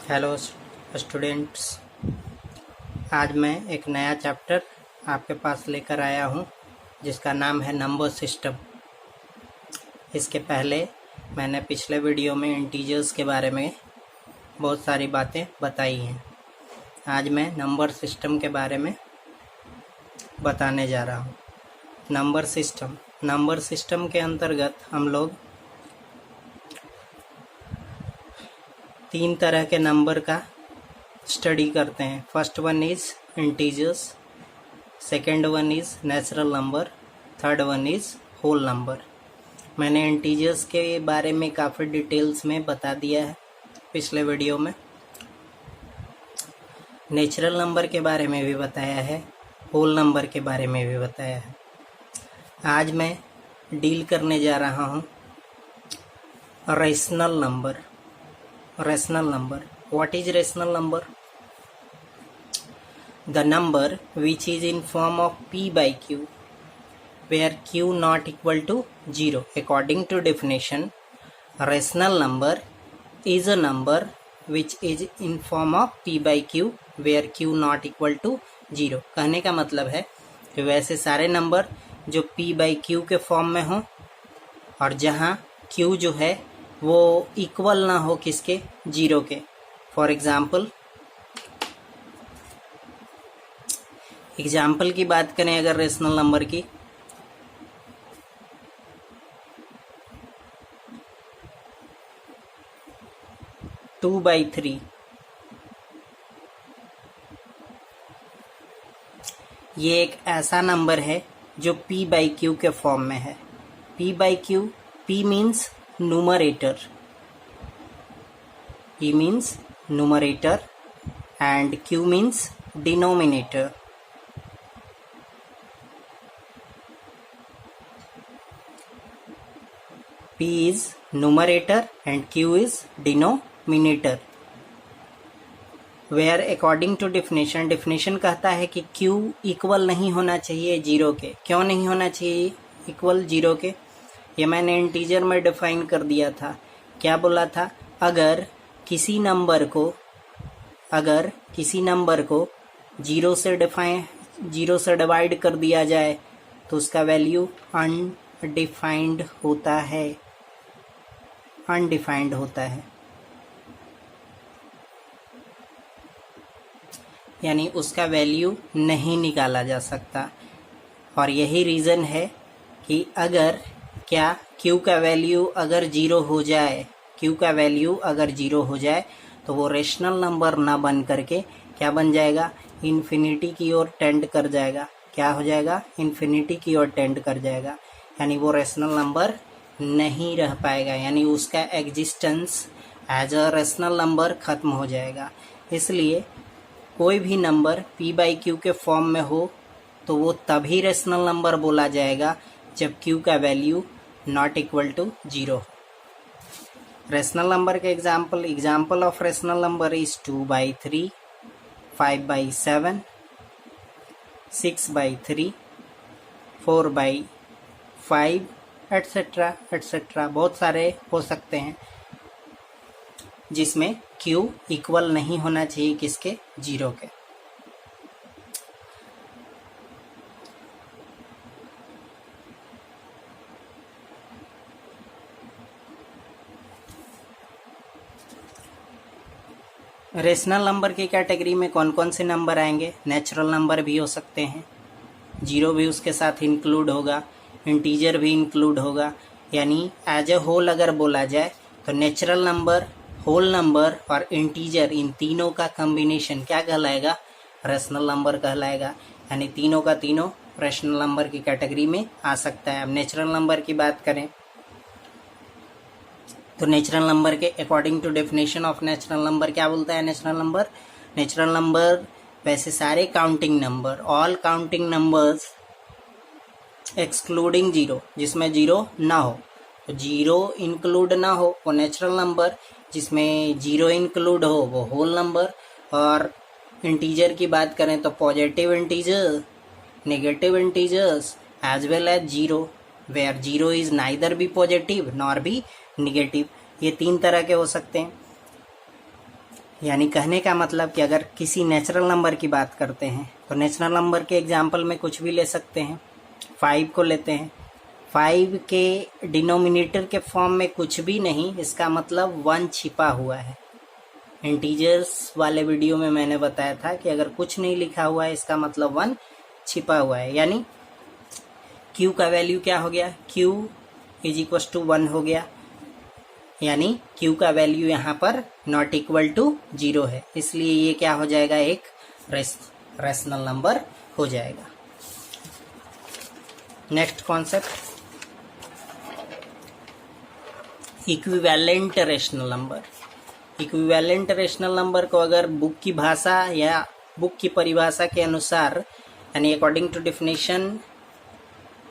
Hello students. आज मैं एक नया चैप्टर आपके पास लेकर आया हूँ जिसका नाम है नंबर सिस्टम। इसके पहले मैंने पिछले वीडियो में इंटीजर्स के बारे में बहुत सारी बातें बताई हैं। आज मैं नंबर सिस्टम के बारे में बताने जा रहा हूँ। नंबर सिस्टम के अंतर्गत हम लोग 3 तरह के नंबर का स्टडी करते हैं। First one is integers, second one is natural number, third one is whole number. मैंने इंटीजर्स के बारे में काफ़ी डिटेल्स में बता दिया है पिछले वीडियो में। नेचुरल नंबर के बारे में भी बताया है, होल नंबर के बारे में भी बताया है। आज मैं डील करने जा रहा हूँ rational number. What is rational number? The number which is in form of p by q, where q not equal to 0. According to definition, a rational number is a number which is in form of p by q, where q not equal to 0. कहने का मतलब है कि वैसे सारे number जो p by q के form में हो और जहाँ q जो है वो इक्वल ना हो किसके, 0 के। फॉर एग्जाम्पल की बात करें अगर रेशनल नंबर की, टू बाई थ्री, ये एक ऐसा नंबर है जो p बाई क्यू के फॉर्म में है। p by Q, p means numerator, and q means denominator. p is numerator and q is denominator. Where according to definition कहता है कि q इक्वल नहीं होना चाहिए 0 के। क्यों नहीं होना चाहिए इक्वल 0 के? ये मैंने इंटीजर में डिफाइन कर दिया था। क्या बोला था? अगर किसी नंबर को 0 से डिवाइड कर दिया जाए तो उसका वैल्यू अनडिफाइंड होता है। यानी उसका वैल्यू नहीं निकाला जा सकता। और यही रीज़न है कि अगर q का वैल्यू अगर 0 हो जाए तो वो रेशनल नंबर ना बन करके क्या बन जाएगा, इन्फिनिटी की ओर टेंड कर जाएगा। क्या हो जाएगा? इन्फिनिटी की ओर टेंड कर जाएगा। यानी वो रेशनल नंबर नहीं रह पाएगा, यानी उसका existence as a rational number खत्म हो जाएगा। इसलिए कोई भी नंबर p बाई क्यू के फॉर्म में हो तो वो तभी रेशनल नंबर बोला जाएगा जब q का value not equal to 0। Rational number के example of rational number is 2 by 3, 5 by 7, 6 by 3, 4 by 5, etcetera. बहुत सारे हो सकते हैं जिसमें q इक्वल नहीं होना चाहिए किसके, 0 के। रेशनल नंबर की कैटेगरी में कौन कौन से नंबर आएंगे? नेचुरल नंबर भी हो सकते हैं, 0 भी उसके साथ इंक्लूड होगा, इंटीजर भी इंक्लूड होगा। यानी एज ए होल अगर बोला जाए तो नेचुरल नंबर, होल नंबर और इंटीजर, इन तीनों का कम्बिनेशन क्या कहलाएगा? रेशनल नंबर कहलाएगा। यानी तीनों का तीनों रेशनल नंबर की कैटेगरी में आ सकता है। अब नेचुरल नंबर की बात करें तो नेचुरल नंबर के according to definition of natural number क्या बोलता है? नेचुरल नंबर वैसे सारे counting number, all counting numbers excluding 0, जिसमें 0 ना हो, तो 0 इंक्लूड ना हो वो नेचुरल नंबर, जिसमें 0 इंक्लूड हो वो होल नंबर। और इंटीजर की बात करें तो positive integer, negative integers as well as 0, where 0 is neither be positive nor be negative. ये 3 तरह के हो सकते हैं। यानी कहने का मतलब कि अगर किसी नेचुरल नंबर की बात करते हैं तो नेचुरल नंबर के एग्जाम्पल में कुछ भी ले सकते हैं। 5 को लेते हैं, 5 के डिनोमिनेटर के फॉर्म में कुछ भी नहीं, इसका मतलब 1 छिपा हुआ है। इंटीजर्स वाले वीडियो में मैंने बताया था कि अगर कुछ नहीं लिखा हुआ है इसका मतलब 1 छिपा हुआ है। यानी q का वैल्यू क्या हो गया, q = 1 हो गया, यानी q का वैल्यू यहाँ पर नॉट इक्वल टू 0 है, इसलिए ये क्या हो जाएगा, एक रेशनल नंबर हो जाएगा। Next concept, equivalent rational number. Equivalent rational number को अगर बुक की भाषा या बुक की परिभाषा के अनुसार, यानी according to definition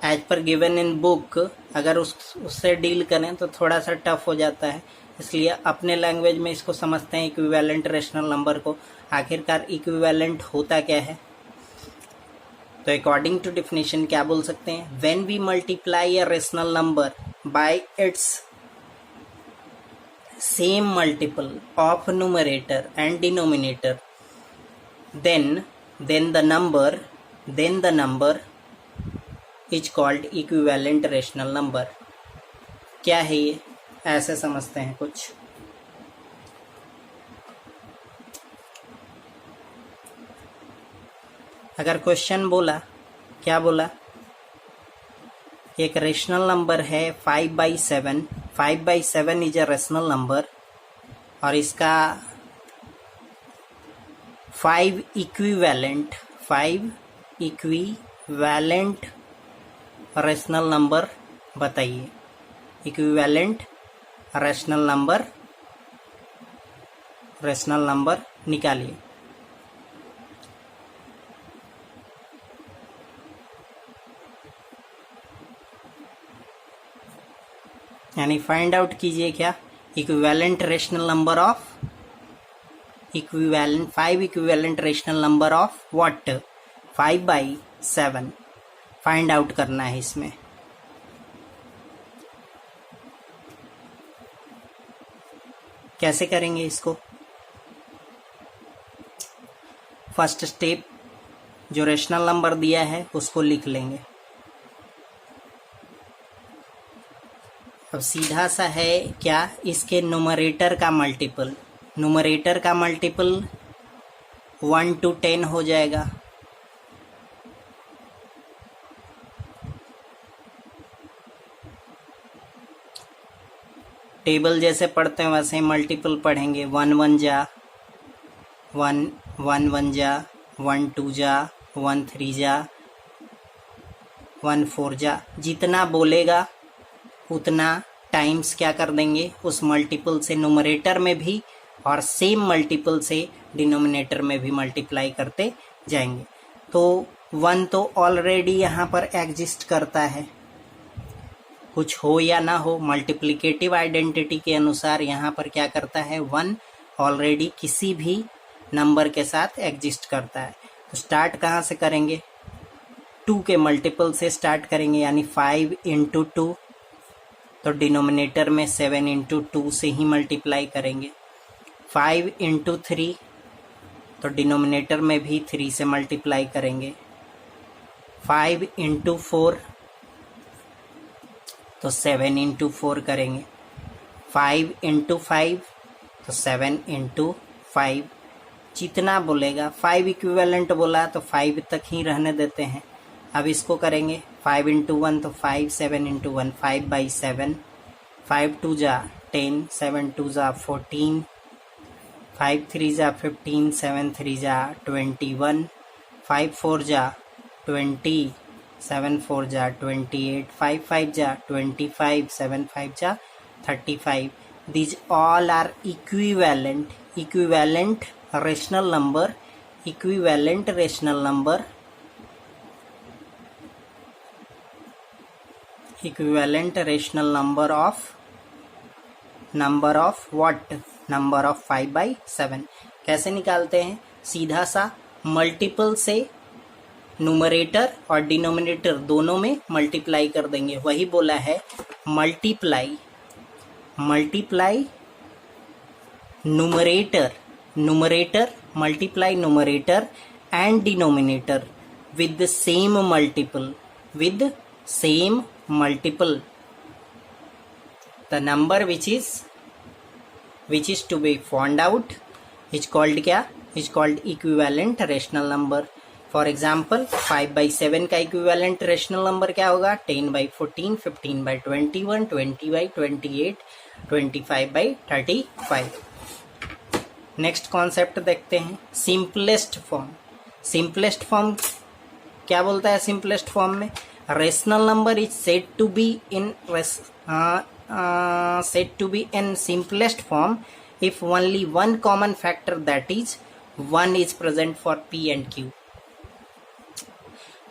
as per given in book, अगर उससे डील करें तो थोड़ा सा टफ हो जाता है, इसलिए अपने लैंग्वेज में इसको समझते हैं इक्विवेलेंट रेशनल नंबर को। आखिरकार इक्विवेलेंट होता क्या है, तो अकॉर्डिंग टू डेफिनेशन क्या बोल सकते हैं, when we multiply a rational number by its same multiple of numerator and denominator, then the number is called equivalent rational number। क्या है ये, ऐसे समझते हैं कुछ। अगर क्वेश्चन बोला, क्या बोला, एक रेशनल नंबर है 5/7, 5/7 इज अ रेशनल नंबर, और इसका 5 इक्विवेलेंट रेशनल नंबर बताइए। इक्विवेलेंट रेशनल नंबर निकालिए। यानी फाइंड आउट कीजिए क्या, equivalent rational number of 5 equivalent rational number of what, 5/7 find out करना है इसमें। कैसे करेंगे इसको, फर्स्ट स्टेप, जो रेशनल नंबर दिया है उसको लिख लेंगे। अब सीधा सा है क्या, इसके न्यूमरेटर का मल्टीपल, न्यूमरेटर का मल्टीपल 1 to 10 हो जाएगा। टेबल जैसे पढ़ते हैं वैसे ही मल्टीपल पढ़ेंगे। 1 1 जा 1, 1 1 जा 1 2 जा 1 3 जा 1 4 जा, जितना बोलेगा उतना टाइम्स क्या कर देंगे, उस मल्टीपल से न्यूमरेटर में भी और सेम मल्टीपल से डिनोमिनेटर में भी मल्टीप्लाई करते जाएंगे। तो 1 तो ऑलरेडी यहाँ पर एग्जिस्ट करता है, कुछ हो या ना हो, मल्टीप्लिकेटिव आइडेंटिटी के अनुसार यहाँ पर क्या करता है, 1 ऑलरेडी किसी भी नंबर के साथ एग्जिस्ट करता है। तो स्टार्ट कहाँ से करेंगे, 2 के मल्टीपल से स्टार्ट करेंगे, यानी 5 × 2, तो डिनोमिनेटर में 7 × 2 से ही मल्टीप्लाई करेंगे। 5 × 3, तो डिनोमिनेटर में भी 3 से मल्टीप्लाई करेंगे। 5 × 4, तो 7 × 4 करेंगे। 5 × 5, तो 7 × 5, जितना बोलेगा। 5 इक्विवेलेंट बोला तो 5 तक ही रहने देते हैं। अब इसको करेंगे 5 × 1, तो 5, 7 × 1 5/7, 5 2 जा 10, 7 2 जा 14, 5 3 जा 15, 7 3 जा 21, 5 4 जा 20, 7 4 जा 28, 5 5 जा 25, 7 5 जा 35। These all are equivalent rational number, equivalent rational number, equivalent rational number of what, number of 5/7। कैसे निकालते हैं, सीधा सा मल्टीपल से न्यूमरेटर और डिनोमिनेटर दोनों में मल्टीप्लाई कर देंगे। वही बोला है multiply numerator numerator multiply numerator and denominator with the same multiple, with same multiple. The number which is to be found out is called क्या, is called equivalent rational number. For example 5/7 का equivalent rational number क्या होगा, 10/14, 15/21, 20/28, 25/35. Next concept देखते हैं, simplest form. Simplest form क्या बोलता है, simplest form में rational number is said to be in simplest form if only one common factor that is 1 is present for P and Q.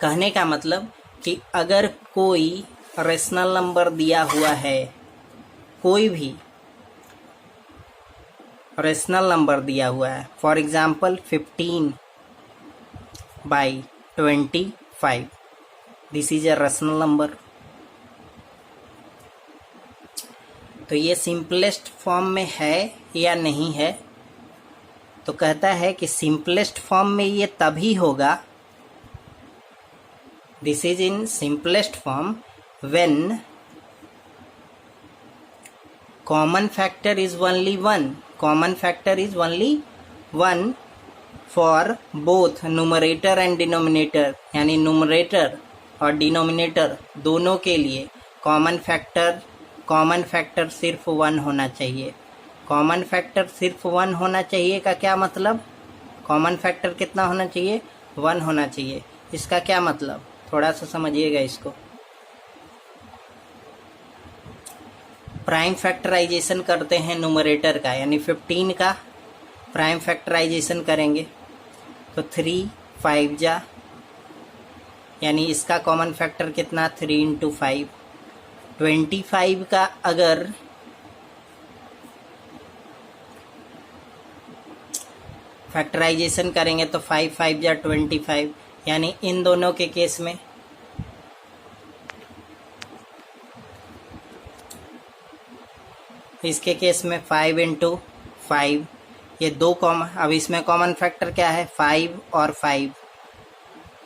कहने का मतलब कि अगर कोई रेशनल नंबर दिया हुआ है, कोई भी रेशनल नंबर दिया हुआ है, for example 15/25, this is a rational number. तो ये सिंपलेस्ट फॉर्म में है या नहीं है, तो कहता है कि सिंपलेस्ट फॉर्म में ये तभी होगा, this is in simplest form when common factor is only one, common factor is only one for both numerator and denominator. यानी numerator और denominator दोनों के लिए common factor सिर्फ 1 होना चाहिए. common factor सिर्फ 1 होना चाहिए का क्या मतलब, common factor कितना होना चाहिए, 1 होना चाहिए. इसका क्या मतलब, थोड़ा सा समझिएगा इसको. प्राइम फैक्टराइजेशन करते हैं न्यूमरेटर का, यानी 15 का प्राइम फैक्टराइजेशन करेंगे तो 3 5 जा, यानी इसका कॉमन फैक्टर कितना, 3 × 5. 25 का अगर फैक्टराइजेशन करेंगे तो 5 5 जा 25, यानी इन दोनों के केस में इसके केस में 5 × 5, ये दो कॉमन. अब इसमें कॉमन फैक्टर क्या है, 5 और 5.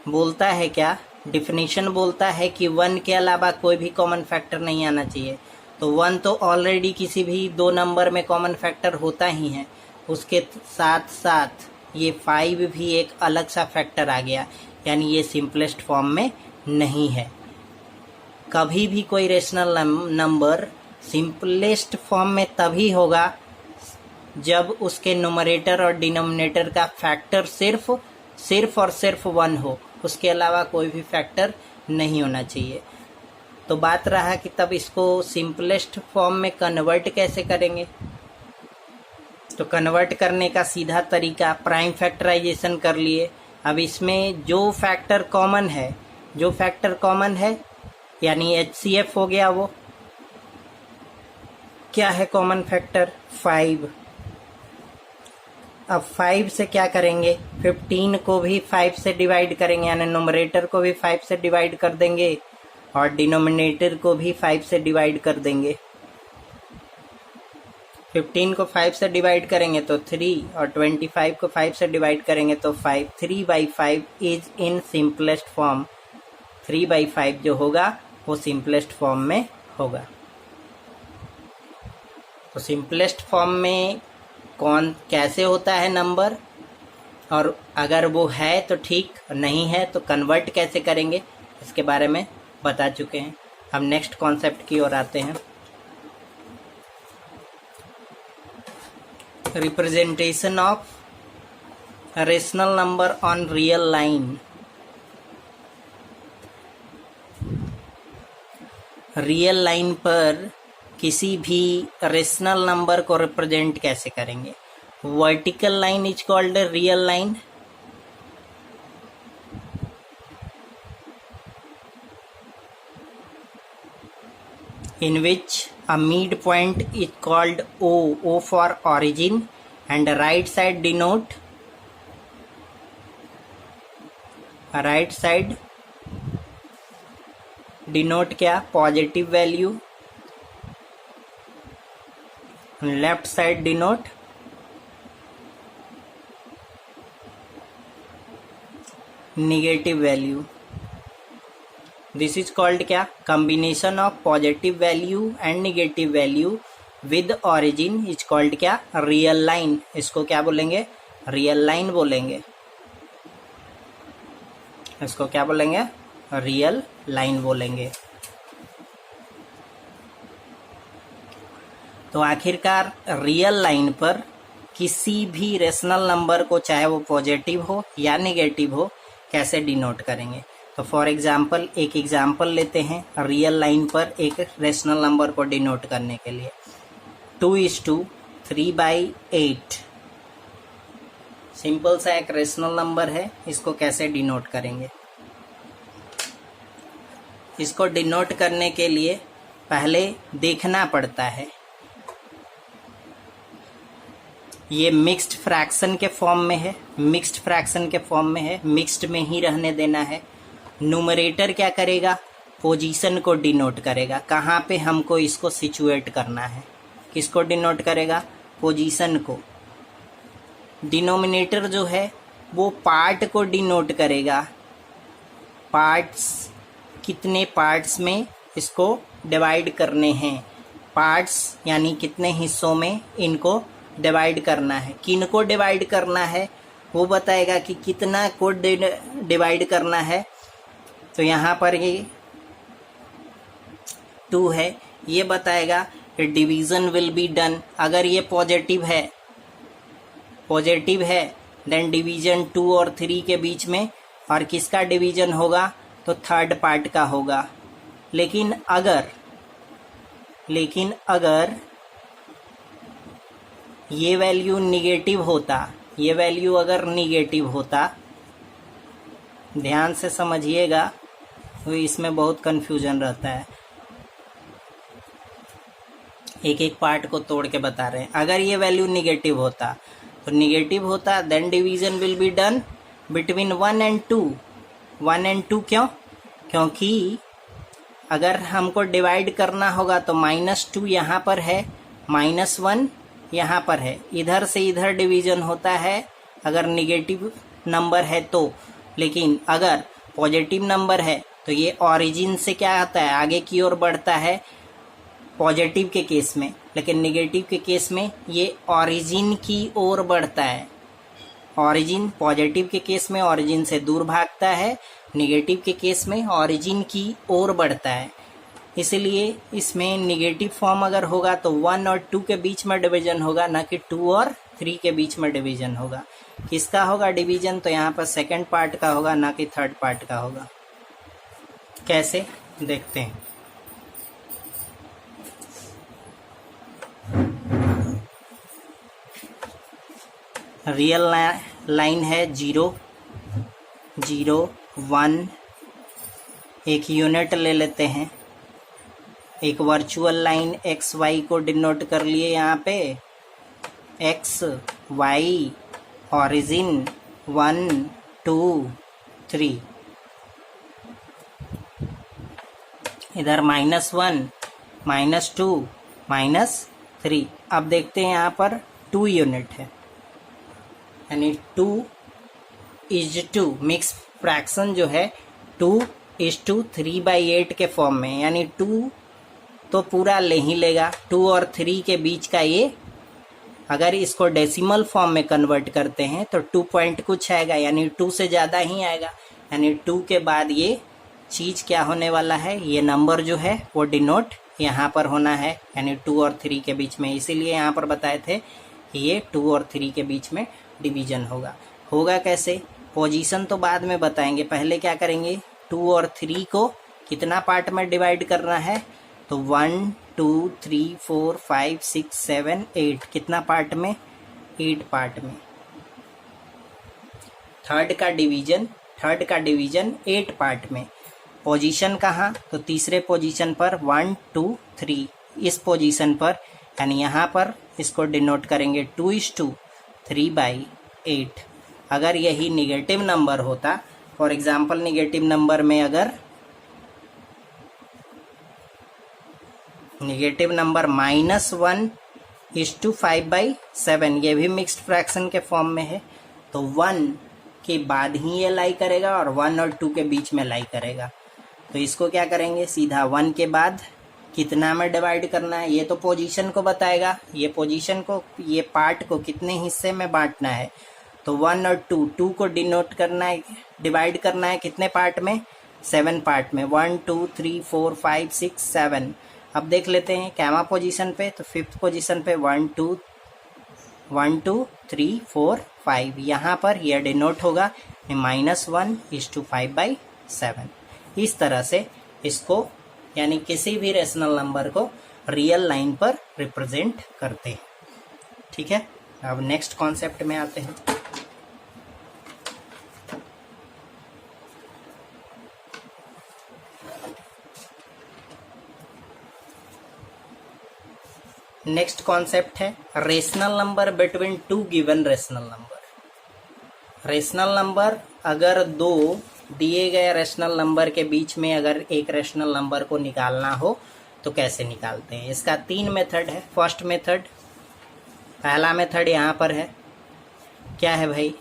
बोलता है क्या, डिफिनीशन बोलता है कि 1 के अलावा कोई भी कॉमन फैक्टर नहीं आना चाहिए. तो 1 तो ऑलरेडी किसी भी दो नंबर में कॉमन फैक्टर होता ही है, उसके साथ साथ ये 5 भी एक अलग सा फैक्टर आ गया, यानी ये सिंपलेस्ट फॉर्म में नहीं है. कभी भी कोई रेशनल नंबर सिंपलेस्ट फॉर्म में तभी होगा जब उसके न्यूमरेटर और डिनोमिनेटर का फैक्टर सिर्फ और सिर्फ 1 हो, उसके अलावा कोई भी फैक्टर नहीं होना चाहिए. तो बात रहा कि तब इसको सिंपलेस्ट फॉर्म में कन्वर्ट कैसे करेंगे. तो कन्वर्ट करने का सीधा तरीका, प्राइम फैक्टराइजेशन कर लिए. अब इसमें जो फैक्टर कॉमन है यानी HCF हो गया, वो क्या है कॉमन फैक्टर, 5. अब 5 से क्या करेंगे, 15 को भी 5 से डिवाइड करेंगे, यानी न्यूमरेटर को भी 5 से डिवाइड कर देंगे और डिनोमिनेटर को भी 5 से डिवाइड कर देंगे. 15 को 5 से डिवाइड करेंगे तो 3 और 25 को 5 से डिवाइड करेंगे तो 5. 3/5 इज इन सिंपलेस्ट फॉर्म. 3/5 जो होगा वो सिंपलेस्ट फॉर्म में होगा. तो सिंपलेस्ट फॉर्म में कैसे होता है नंबर, और अगर वो है तो ठीक, नहीं है तो कन्वर्ट कैसे करेंगे, इसके बारे में बता चुके हैं. अब नेक्स्ट कॉन्सेप्ट की ओर आते हैं. Representation of rational number on real line. Real line पर किसी भी रेशनल नंबर को रिप्रेजेंट कैसे करेंगे. Vertical line is called real line, in which a midpoint is called O for origin, and right side denote क्या, positive value, left side denote negative value. This is called क्या? Combination of positive value and negative value with origin is called क्या? Real line. इसको क्या बोलेंगे? Real line बोलेंगे। इसको क्या बोलेंगे? रियल लाइन बोलेंगे। तो आखिरकार रियल लाइन पर किसी भी रेशनल नंबर को, चाहे वो पॉजिटिव हो या निगेटिव हो, कैसे डिनोट करेंगे? तो फॉर एग्जाम्पल एक एग्जाम्पल लेते हैं रियल लाइन पर एक रेशनल नंबर को डिनोट करने के लिए। 2:3/8 सिंपल सा एक रेशनल नंबर है। इसको कैसे डिनोट करेंगे? इसको डिनोट करने के लिए पहले देखना पड़ता है ये मिक्स्ड फ्रैक्शन के फॉर्म में है, मिक्स्ड फ्रैक्शन के फॉर्म में है, मिक्स्ड में ही रहने देना है। न्यूमरेटर क्या करेगा? पोजीशन को डिनोट करेगा, कहाँ पे हमको इसको सिचुएट करना है। किसको डिनोट करेगा? पोजीशन को। डिनोमिनेटर जो है वो पार्ट को डिनोट करेगा, पार्ट्स, कितने पार्ट्स में इसको डिवाइड करने हैं, पार्ट्स यानी कितने हिस्सों में इनको डिवाइड करना है। किन को डिवाइड करना है वो बताएगा कि कितना को डिवाइड करना है। तो यहाँ पर ये 2 है, ये बताएगा कि डिवीजन विल बी डन। अगर ये पॉजिटिव है देन डिवीजन 2 और 3 के बीच में, और किसका डिवीजन होगा? तो थर्ड पार्ट का होगा। लेकिन अगर ये वैल्यू निगेटिव होता, ये वैल्यू अगर निगेटिव होता, ध्यान से समझिएगा, तो इसमें बहुत कंफ्यूजन रहता है। एक एक पार्ट को तोड़ के बता रहे हैं। अगर ये वैल्यू निगेटिव होता then division will be done between 1 and 2। 1 and 2 क्यों? क्योंकि अगर हमको डिवाइड करना होगा तो -2 यहाँ पर है, -1 यहाँ पर है, इधर से इधर डिवीजन होता है अगर निगेटिव नंबर है तो। लेकिन अगर पॉजिटिव नंबर है तो ये ऑरिजिन से क्या आता है? आगे की ओर बढ़ता है पॉजिटिव के केस में, लेकिन निगेटिव के केस में ये ऑरिजिन की ओर बढ़ता है। ऑरिजिन पॉजिटिव के केस में ऑरिजिन से दूर भागता है, निगेटिव के केस में ऑरिजिन की ओर बढ़ता है। इसलिए इसमें निगेटिव फॉर्म अगर होगा तो 1 और 2 के बीच में डिवीजन होगा, ना कि 2 और 3 के बीच में डिवीजन होगा। किसका होगा डिवीजन? तो यहाँ पर सेकंड पार्ट का होगा, ना कि थर्ड पार्ट का होगा। कैसे देखते हैं। रियल लाइन है 0, 0, 1। एक यूनिट ले लेते हैं, एक वर्चुअल लाइन एक्स वाई को डिनोट कर लिए यहाँ पे। एक्स वाई ऑरिजिन 1, 2, 3, इधर -1, -2, -3। अब देखते हैं यहाँ पर 2 यूनिट है, यानी 2:2 मिक्स फ्रैक्शन जो है 2:3/8 के फॉर्म में, यानी 2 तो पूरा ले ही लेगा। 2 और 3 के बीच का ये, अगर इसको डेसिमल फॉर्म में कन्वर्ट करते हैं तो 2 पॉइंट कुछ आएगा, यानी 2 से ज़्यादा ही आएगा। यानी 2 के बाद ये चीज़ क्या होने वाला है? ये नंबर जो है वो डिनोट यहाँ पर होना है, यानी 2 और 3 के बीच में। इसीलिए यहाँ पर बताए थे कि ये 2 और 3 के बीच में डिवीजन होगा कैसे? पोजीशन तो बाद में बताएंगे, पहले क्या करेंगे? 2 और 3 को कितना पार्ट में डिवाइड करना है? तो 1, 2, 3, 4, 5, 6, 7, 8 कितना पार्ट में? 8 पार्ट में। थर्ड का डिवीजन 8 पार्ट में। पोजीशन कहाँ? तो तीसरे पोजीशन पर 1, 2, 3 इस पोजीशन पर, यानी यहाँ पर इसको डिनोट करेंगे 2:3/8। अगर यही निगेटिव नंबर होता, फॉर एग्जाम्पल निगेटिव नंबर में अगर निगेटिव नंबर -1:5/7, ये भी मिक्स्ड फ्रैक्शन के फॉर्म में है, तो 1 के बाद ही ये लाई करेगा और 1 और 2 के बीच में लाई करेगा। तो इसको क्या करेंगे, सीधा 1 के बाद कितना में डिवाइड करना है, ये तो पोजीशन को बताएगा, ये पोजीशन को, ये पार्ट को कितने हिस्से में बांटना है। तो 1 और 2 को डिनोट करना है, डिवाइड करना है कितने पार्ट में, 7 पार्ट में, 1 2 3 4 5 6 7। अब देख लेते हैं कैमा पोजीशन पे, तो 5th पोजीशन पे 1 2 3 4 5, यहाँ पर यह डिनोट होगा -1:5/7। इस तरह से इसको यानी किसी भी रेशनल नंबर को रियल लाइन पर रिप्रेजेंट करते हैं। ठीक है, अब नेक्स्ट कॉन्सेप्ट में आते हैं। नेक्स्ट कॉन्सेप्ट है rational number between two given rational number. Rational number अगर दो दिए गए रेशनल नंबर के बीच में अगर एक रेशनल नंबर को निकालना हो तो कैसे निकालते हैं। इसका 3 मेथड है। फर्स्ट मेथड, पहला मेथड यहाँ पर है, क्या है भाई,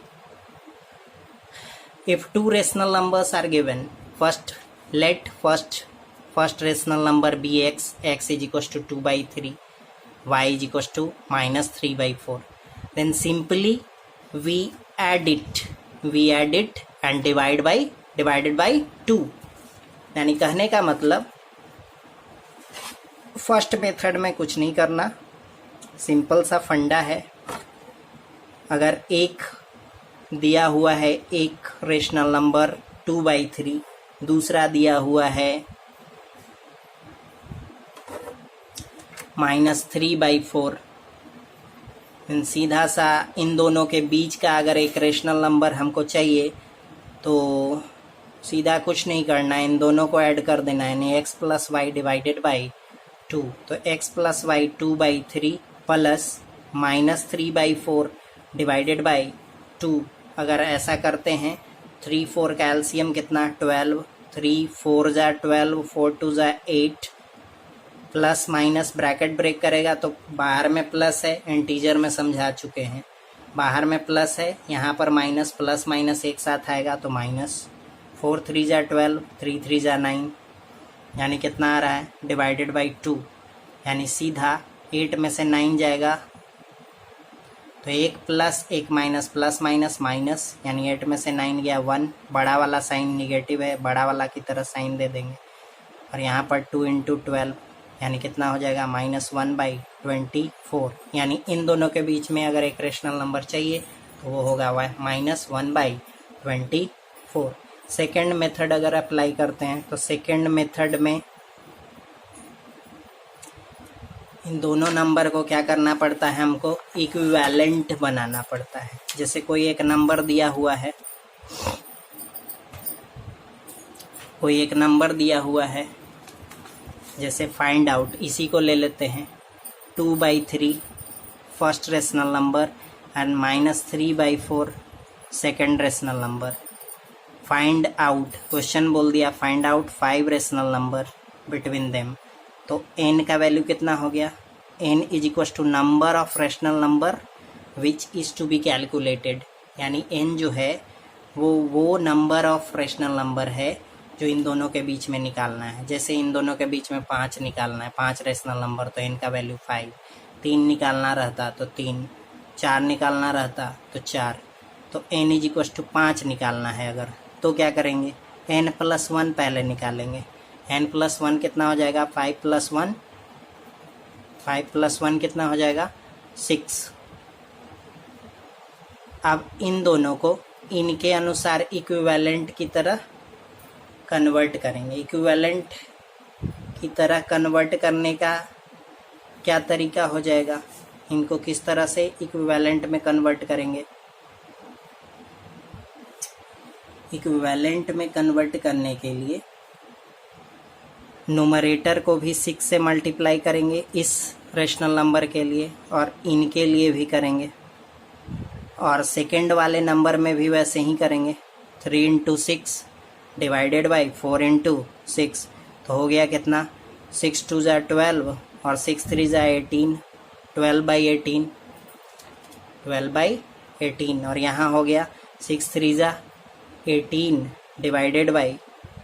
if two rational numbers are given, first let first rational number be x, x is equal to 2/3, y is equals to -3/4. Then simply we add it and divided by 2। यानी कहने का मतलब फर्स्ट मेथड में कुछ नहीं करना, simple सा फंडा है। अगर एक दिया हुआ है एक रेशनल नंबर 2/3, दूसरा दिया हुआ है -3/4, सीधा सा इन दोनों के बीच का अगर एक रेशनल नंबर हमको चाहिए तो सीधा कुछ नहीं करना है, इन दोनों को ऐड कर देना है, यानी x + y डिवाइडेड बाई 2। तो x + y 2/3 plus -3/4 divided by 2। अगर ऐसा करते हैं 3 4 का एलसीएम कितना, 12, 3 4 = 12, 4 2 = 8, प्लस माइनस ब्रैकेट ब्रेक करेगा तो बाहर में प्लस है, इंटीजर में समझा चुके हैं, बाहर में प्लस है, यहाँ पर माइनस, प्लस माइनस एक साथ आएगा तो माइनस। 4 3 = 12, 3 3 = 9, यानी कितना आ रहा है, डिवाइडेड बाई 2, यानी सीधा 8 में से 9 जाएगा तो एक प्लस एक माइनस, प्लस माइनस माइनस, यानी 8 में से 9 गया 1, बड़ा वाला साइन निगेटिव है, बड़ा वाला की तरह साइन दे देंगे, और यहाँ पर 2 × 12 यानी कितना हो जाएगा, -1/24। यानी इन दोनों के बीच में अगर एक रेशनल नंबर चाहिए तो वो होगा -1/24। सेकेंड मेथड अगर अप्लाई करते हैं तो सेकेंड मेथड में इन दोनों नंबर को क्या करना पड़ता है, हमको इक्विवेलेंट बनाना पड़ता है। जैसे कोई एक नंबर दिया हुआ है, जैसे फाइंड आउट, इसी को ले लेते हैं 2/3 first rational number and -3/4 second rational number. Find out, question बोल दिया find out 5 rational number between them, तो n का वैल्यू कितना हो गया, n is equal to number of rational number which is to be calculated. यानी n जो है वो नंबर ऑफ रेशनल नंबर है जो इन दोनों के बीच में निकालना है। जैसे इन दोनों के बीच में 5 निकालना है, 5 रेशनल नंबर, तो n का वैल्यू 5, 3 निकालना रहता तो 3, 4 निकालना रहता तो 4, तो n इज इक्वल टू 5 निकालना है अगर, तो क्या करेंगे, n + 1 पहले निकालेंगे। n + 1 कितना हो जाएगा, 5 + 1 कितना हो जाएगा, 6। अब इन दोनों को इनके अनुसार इक्विवेलेंट की तरह कन्वर्ट करेंगे। इक्विवेलेंट की तरह कन्वर्ट करने का क्या तरीका हो जाएगा, इनको किस तरह से इक्विवेलेंट में कन्वर्ट करेंगे। इक्विवेलेंट में कन्वर्ट करने के लिए न्यूमरेटर को भी 6 से मल्टीप्लाई करेंगे इस रेशनल नंबर के लिए और इनके लिए भी करेंगे, और सेकेंड वाले नंबर में भी वैसे ही करेंगे। 3 × 6 डिवाइडेड बाई 4 × 6, तो हो गया कितना, 6 2 = 12 और 6 3 = 18, 12/18 और यहाँ हो गया 6 3 जा 18 डिवाइडेड बाई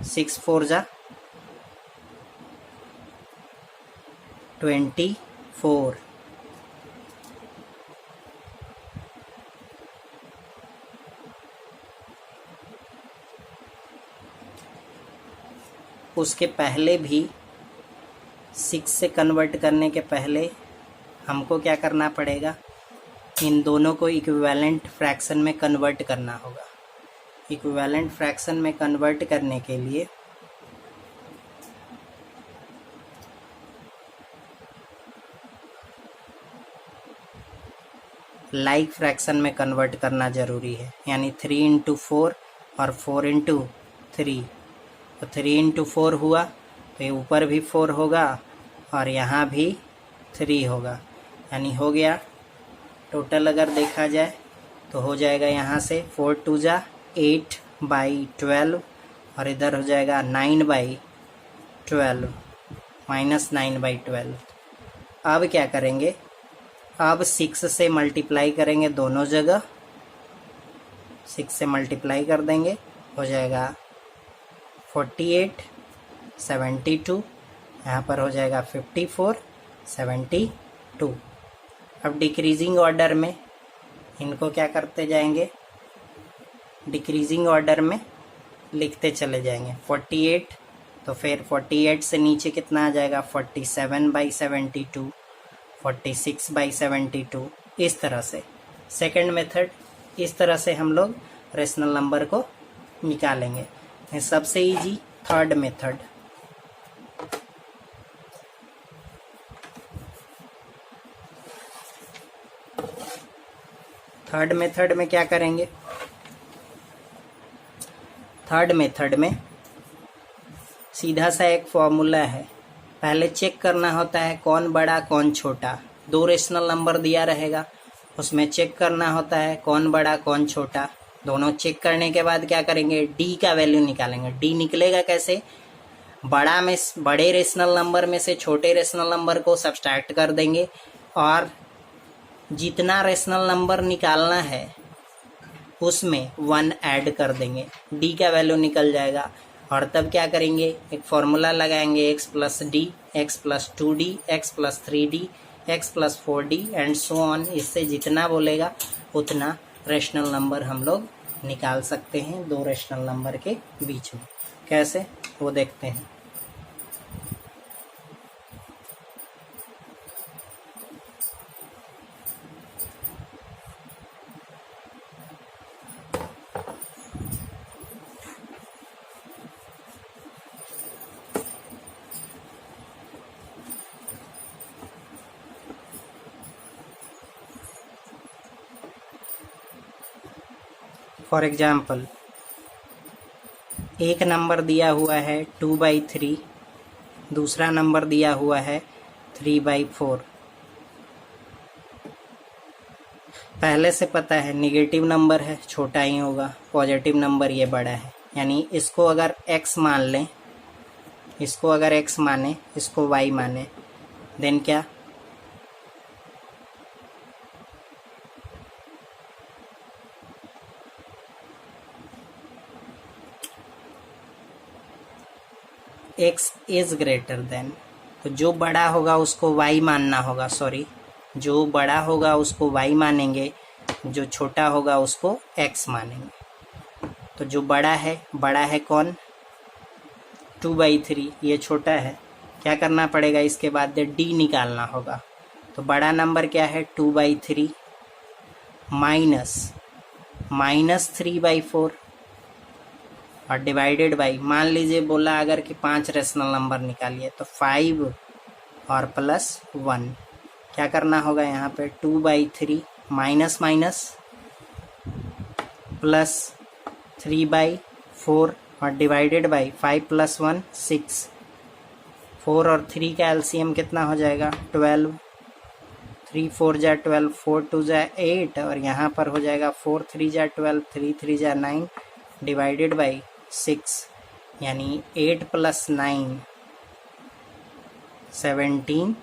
6 4 जा 24। उसके पहले भी 6 से कन्वर्ट करने के पहले हमको क्या करना पड़ेगा, इन दोनों को इक्विवेलेंट फ्रैक्शन में कन्वर्ट करना होगा। इक्विवेलेंट फ्रैक्शन में कन्वर्ट करने के लिए लाइक फ्रैक्शन में कन्वर्ट करना ज़रूरी है, यानी 3 इंटू 4 और 4 इंटू 3। तो 3 इंटू 4 हुआ तो ये ऊपर भी 4 होगा और यहाँ भी 3 होगा, यानी हो गया टोटल। अगर देखा जाए तो हो जाएगा यहाँ से 4 2 जा 8 बाई 12 और इधर हो जाएगा 9 बाई 12 माइनस 9 बाई 12। अब क्या करेंगे, अब 6 से मल्टीप्लाई करेंगे दोनों जगह, 6 से मल्टीप्लाई कर देंगे, हो जाएगा 48 72, यहाँ पर हो जाएगा 54 72। अब डिक्रीजिंग ऑर्डर में इनको क्या करते जाएंगे, डिक्रीजिंग ऑर्डर में लिखते चले जाएंगे। 48 तो फिर 48 से नीचे कितना आ जाएगा, 47 बाई 72, 46 बाई 72। इस तरह से सेकंड मेथड, इस तरह से हम लोग रेशनल नंबर को निकालेंगे। सबसे easy third method. Third method में क्या करेंगे, थर्ड मेथड में सीधा सा एक फॉर्मूला है। पहले चेक करना होता है कौन बड़ा कौन छोटा। दो रेशनल नंबर दिया रहेगा, उसमें चेक करना होता है कौन बड़ा कौन छोटा। दोनों चेक करने के बाद क्या करेंगे, डी का वैल्यू निकालेंगे। डी निकलेगा कैसे, बड़े रेशनल नंबर में से छोटे रेशनल नंबर को सब्सट्रैक्ट कर देंगे और जितना रेशनल नंबर निकालना है उसमें 1 ऐड कर देंगे, डी का वैल्यू निकल जाएगा। और तब क्या करेंगे, एक फॉर्मूला लगाएंगे, x plus D, x plus 2d, x plus 3d, x plus 4d and so on. इससे जितना बोलेगा उतना रेशनल नंबर हम लोग निकाल सकते हैं दो रेशनल नंबर के बीच में। कैसे वो देखते हैं। फॉर एग्जाम्पल एक नंबर दिया हुआ है 2/3, दूसरा नंबर दिया हुआ है 3/4। पहले से पता है नेगेटिव नंबर है छोटा ही होगा, पॉजिटिव नंबर ये बड़ा है। यानी इसको अगर x मान लें, इसको अगर x माने, इसको y माने, देन क्या, x इज ग्रेटर देन, तो जो बड़ा होगा उसको y मानना होगा। सॉरी, जो बड़ा होगा उसको y मानेंगे, जो छोटा होगा उसको x मानेंगे। तो जो बड़ा है कौन, 2/3, ये छोटा है। क्या करना पड़ेगा, इसके बाद d निकालना होगा। तो बड़ा नंबर क्या है, 2/3 माइनस 3/4 और डिवाइडेड बाई, मान लीजिए बोला अगर कि 5 रेशनल नंबर निकालिए तो 5 और प्लस 1। क्या करना होगा यहाँ पे, 2/3 माइनस प्लस 3/4 और डिवाइडेड बाई 5 प्लस 1 6। 4 और 3 का एलसीएम कितना हो जाएगा, 12। 3 4 जा 12, 4 2 जा 8 और यहाँ पर हो जाएगा 4 3 जा 12, 3 3 जा 9 डिवाइडेड बाई 6, यानी 8 प्लस 9 17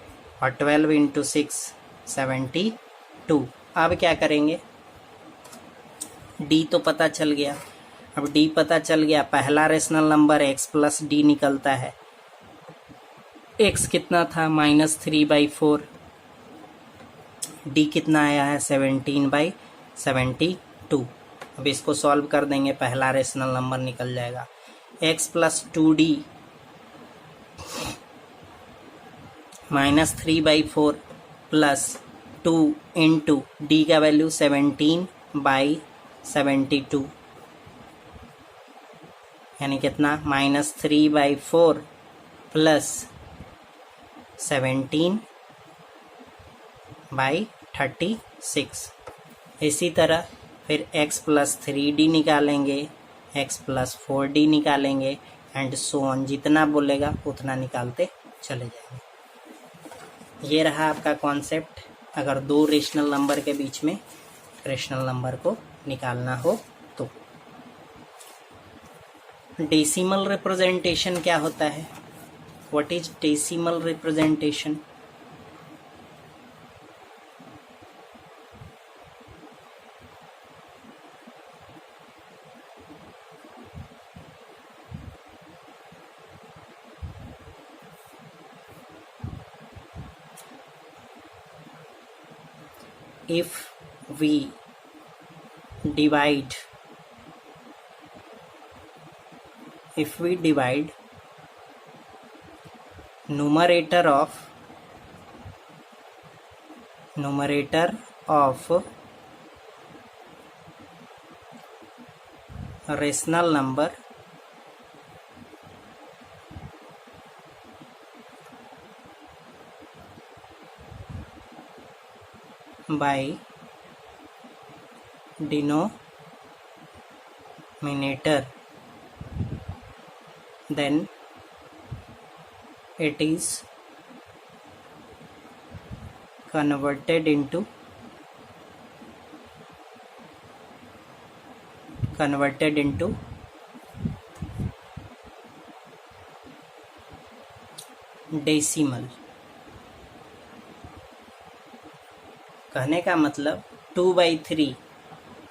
और 12 इंटू 6 72। अब क्या करेंगे, डी तो पता चल गया। अब डी पता चल गया, पहला rational number x plus D निकलता है। एक्स कितना था -3/4, डी कितना आया है 17/72। अब इसको सॉल्व कर देंगे, पहला रेशनल नंबर निकल जाएगा। X plus 2d -3/4 plus 2 into D का वैल्यू 17/72, यानी कितना -3/4 प्लस 17/36। इसी तरह फिर x प्लस 3d निकालेंगे, x प्लस 4d निकालेंगे, एंड सो ऑन, जितना बोलेगा उतना निकालते चले जाएंगे। ये रहा आपका कॉन्सेप्ट, अगर दो रेशनल नंबर के बीच में रेशनल नंबर को निकालना हो तो। डेसिमल रिप्रेजेंटेशन क्या होता है? What is decimal representation? If we divide numerator of rational number by denominator, then it is converted into decimal. कहने का मतलब 2/3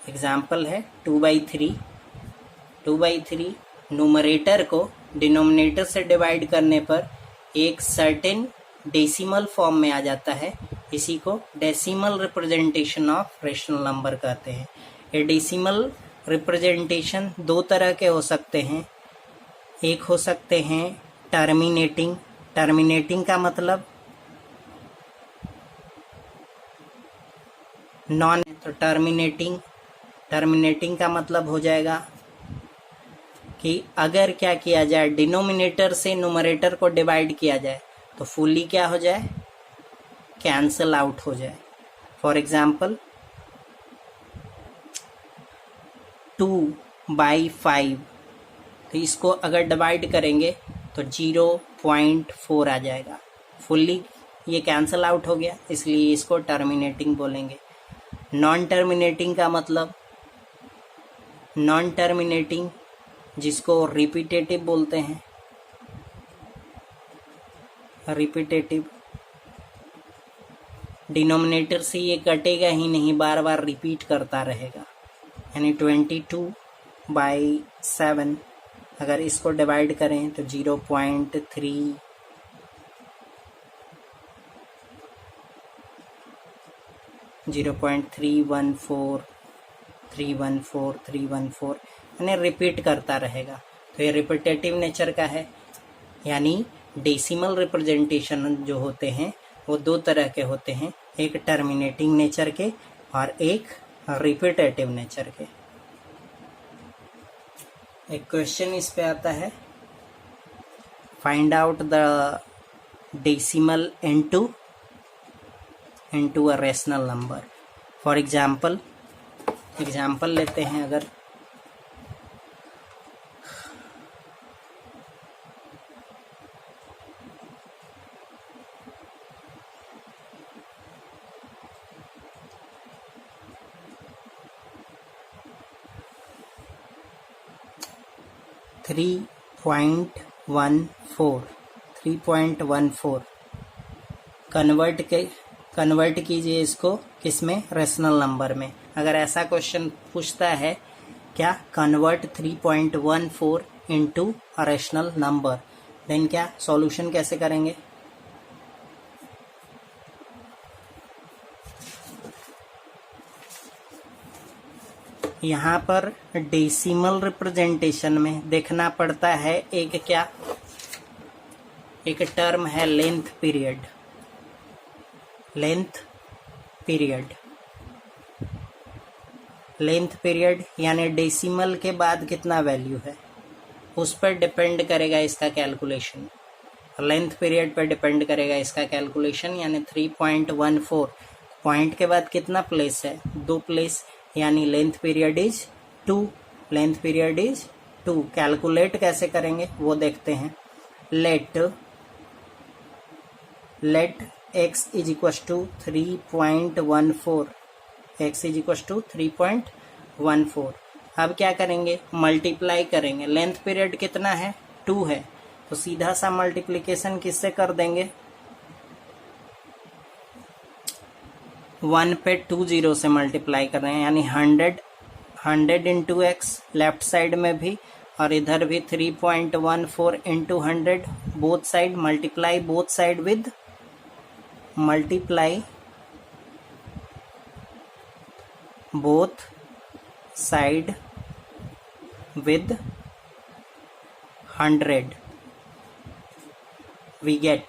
एग्जाम्पल है। 2/3 न्यूमरेटर को डिनोमिनेटर से डिवाइड करने पर एक सर्टेन डेसिमल फॉर्म में आ जाता है। इसी को decimal representation of rational number कहते हैं। ये डेसिमल रिप्रेजेंटेशन दो तरह के हो सकते हैं। एक हो सकते हैं टर्मिनेटिंग का मतलब नॉन, तो टर्मिनेटिंग का मतलब हो जाएगा कि अगर क्या किया जाए, डिनोमिनेटर से न्यूमरेटर को डिवाइड किया जाए तो फुल्ली क्या हो जाए, कैंसल आउट हो जाए। फॉर एग्जाम्पल 2/5, तो इसको अगर डिवाइड करेंगे तो 0.4 आ जाएगा। फुल्ली ये कैंसल आउट हो गया, इसलिए इसको टर्मिनेटिंग बोलेंगे। नॉन टर्मिनेटिंग का मतलब, जिसको रिपीटेटिव बोलते हैं, डिनोमिनेटर से ये कटेगा ही नहीं, बार बार रिपीट करता रहेगा। यानी 22/7 अगर इसको डिवाइड करें तो 0.3, 314 यानी रिपीट करता रहेगा। तो ये रिपीटेटिव नेचर का है। यानी डेसिमल रिप्रेजेंटेशन जो होते हैं वो दो तरह के होते हैं, एक टर्मिनेटिंग नेचर के और एक रिपीटेटिव नेचर के। एक क्वेश्चन इस पे आता है, find out the decimal into a rational number. For example लेते हैं, अगर 3.14 कन्वर्ट कीजिए इसको किसमें, रेशनल नंबर में। अगर ऐसा क्वेश्चन पूछता है क्या convert 3.14 into a rational number, then क्या सॉल्यूशन कैसे करेंगे? यहाँ पर डेसिमल रिप्रेजेंटेशन में देखना पड़ता है एक क्या, एक टर्म है length period. Length period, length period यानी डेसिमल के बाद कितना वैल्यू है उस पर डिपेंड करेगा इसका कैलकुलेशन। लेंथ पीरियड पर डिपेंड करेगा इसका कैलकुलेशन, यानी 3.14 पॉइंट के बाद कितना प्लेस है, 2 प्लेस, यानी length period is 2। Length period is 2। Calculate कैसे करेंगे वो देखते हैं। Let x is equal to 3.14, x is equal to 3.14। अब क्या करेंगे, मल्टीप्लाई करेंगे। लेंथ पीरियड कितना है, 2 है, तो सीधा सा मल्टीप्लिकेशन किससे कर देंगे, 1 पे 2 जीरो से मल्टीप्लाई कर रहे हैं, यानी 100 इंटू एक्स लेफ्ट साइड में भी और इधर भी 3.14 into 100 both side, multiply both side with multiply both side with 100 we get,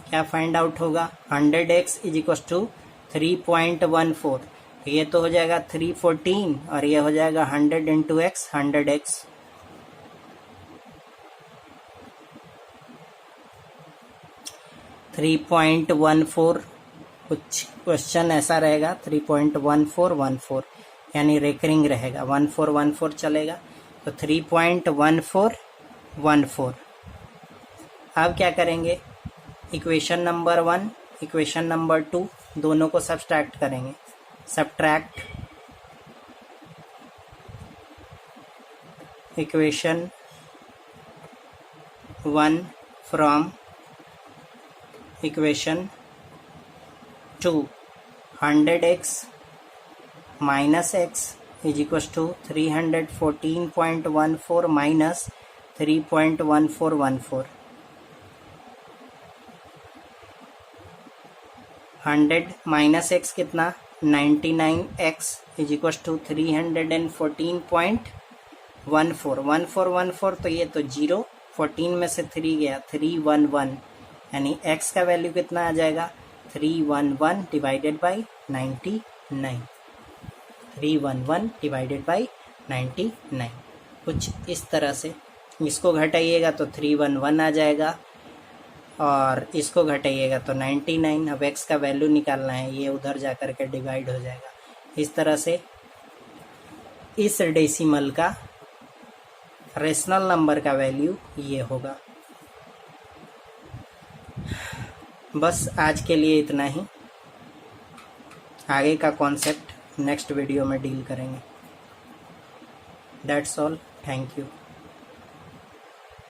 क्या फाइंड आउट होगा, 100x इज इक्व टू 3.14, ये तो हो जाएगा 314 और ये हो जाएगा 100 इंटू एक्स 100x। कुछ क्वेश्चन ऐसा रहेगा 3.1414 यानी रेकरिंग रहेगा, 1414 चलेगा, तो 3.1414। अब क्या करेंगे, इक्वेशन नंबर 1 इक्वेशन नंबर 2 दोनों को सब्सट्रैक्ट करेंगे। Subtract equation 1 from equation 2, 100x minus x is equal to 314.14 minus 3.1414। 100 minus x कितना, 99x इज इक्व टू 314.14। 1414 तो ये तो 0, 14 में से 3 गया, 311, यानी x का वैल्यू कितना आ जाएगा, 311 डिवाइडेड बाई 99। 311 डिवाइडेड बाई 99 कुछ इस तरह से। इसको घटाइएगा तो 311 आ जाएगा और इसको घटाइएगा तो 99। अब x का वैल्यू निकालना है, ये उधर जा कर के डिवाइड हो जाएगा। इस तरह से इस डेसिमल का रेशनल नंबर का वैल्यू ये होगा। बस आज के लिए इतना ही, आगे का कॉन्सेप्ट नेक्स्ट वीडियो में डील करेंगे। That's all, thank you.